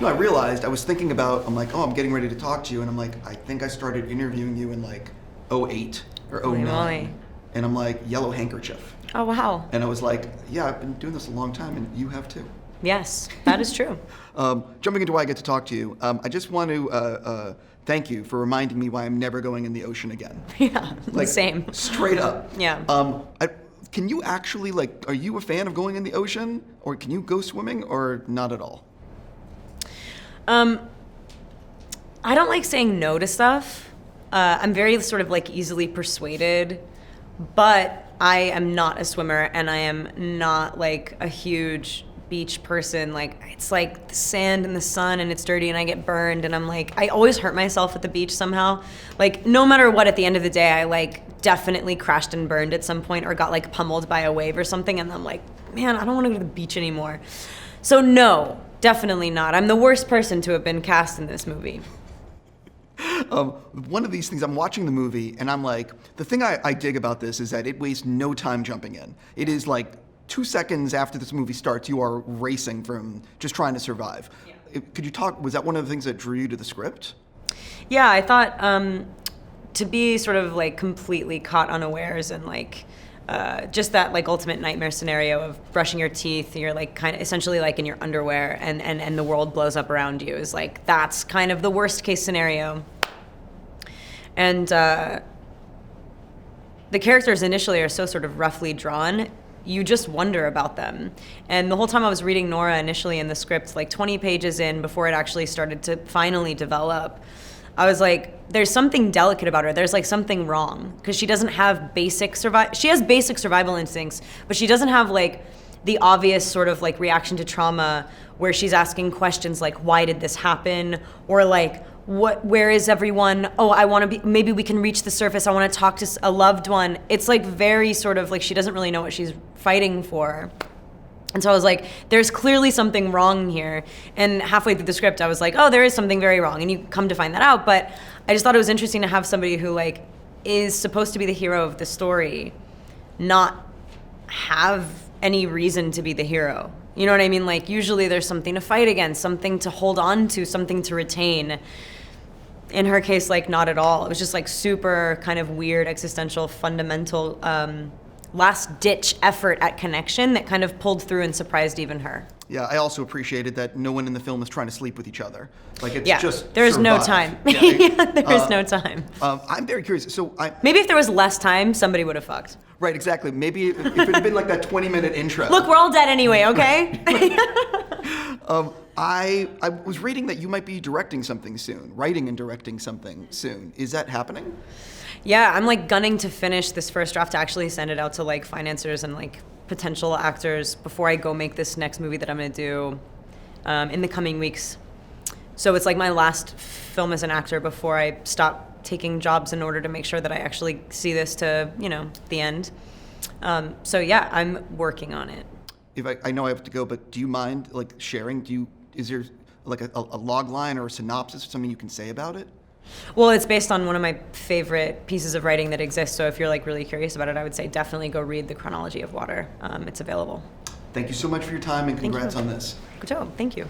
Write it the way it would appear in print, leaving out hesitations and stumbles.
No, I realized, I was thinking about, I'm like, oh, I'm getting ready to talk to you, and I'm like, I think I started interviewing you in like '08 or Holy '09. moly. And I'm like, Yellow Handkerchief. Oh, wow. And I was like, yeah, I've been doing this a long time, and you have too. Yes, that is true. Jumping into why I get to talk to you, I just want to thank you for reminding me why I'm never going in the ocean again. Yeah, Like, same. Straight up. Yeah. Can you actually, like, are you a fan of going in the ocean? Or can you go swimming, or not at all? I don't like saying no to stuff. I'm very sort of like easily persuaded, but I am not a swimmer, and I am not like a huge beach person. Like, it's like the sand and the sun, and it's dirty, and I get burned, and I'm like, I always hurt myself at the beach somehow. Like, no matter what, at the end of the day, I like definitely crashed and burned at some point, or got like pummeled by a wave or something, and I'm like, man, I don't want to go to the beach anymore. So no, definitely not. I'm the worst person to have been cast in this movie. One of these things, I'm watching the movie, and I'm like, the thing I dig about this is that it wastes no time jumping in. It is like 2 seconds after this movie starts, you are racing from just trying to survive. Yeah. Could you talk, was that one of the things that drew you to the script? Yeah, I thought to be sort of like completely caught unawares and like just that like ultimate nightmare scenario of brushing your teeth, you're like kind of essentially like in your underwear, and the world blows up around you, is like, that's kind of the worst case scenario. And the characters initially are so sort of roughly drawn, you just wonder about them. And the whole time I was reading Nora initially in the script, like 20 pages in, before it actually started to finally develop, I was like, there's something delicate about her. There's like something wrong, because she doesn't have she has basic survival instincts, but she doesn't have like the obvious sort of like reaction to trauma where she's asking questions like, why did this happen? Or like, where is everyone? Oh, I want to be, maybe we can reach the surface. I want to talk to a loved one. It's like very sort of like, she doesn't really know what she's fighting for. And so I was like, there's clearly something wrong here. And halfway through the script, I was like, oh, there is something very wrong. And you come to find that out. But I just thought it was interesting to have somebody who like is supposed to be the hero of the story not have any reason to be the hero. You know what I mean? Like, usually there's something to fight against, something to hold on to, something to retain. In her case, like, not at all. It was just like super kind of weird, existential, fundamental, last-ditch effort at connection that kind of pulled through and surprised even her. Yeah, I also appreciated that no one in the film is trying to sleep with each other. Like, it's just there's survive. No time. Yeah, there's no time. I'm very curious. So maybe if there was less time, somebody would have fucked. Right, exactly. Maybe if it had been like that 20-minute intro. Look, we're all dead anyway, okay? I was reading that you might be directing something soon, writing and directing something soon. Is that happening? Yeah, I'm like gunning to finish this first draft, to actually send it out to like financiers and like potential actors before I go make this next movie that I'm gonna do in the coming weeks. So it's like my last film as an actor before I stop taking jobs in order to make sure that I actually see this to, you know, the end. So yeah, I'm working on it. If I know I have to go, but do you mind like sharing? Is there like a log line or a synopsis or something you can say about it? Well, it's based on one of my favorite pieces of writing that exists. So if you're like really curious about it, I would say definitely go read The Chronology of Water. It's available. Thank you so much for your time, and congrats on this. Good job. Thank you.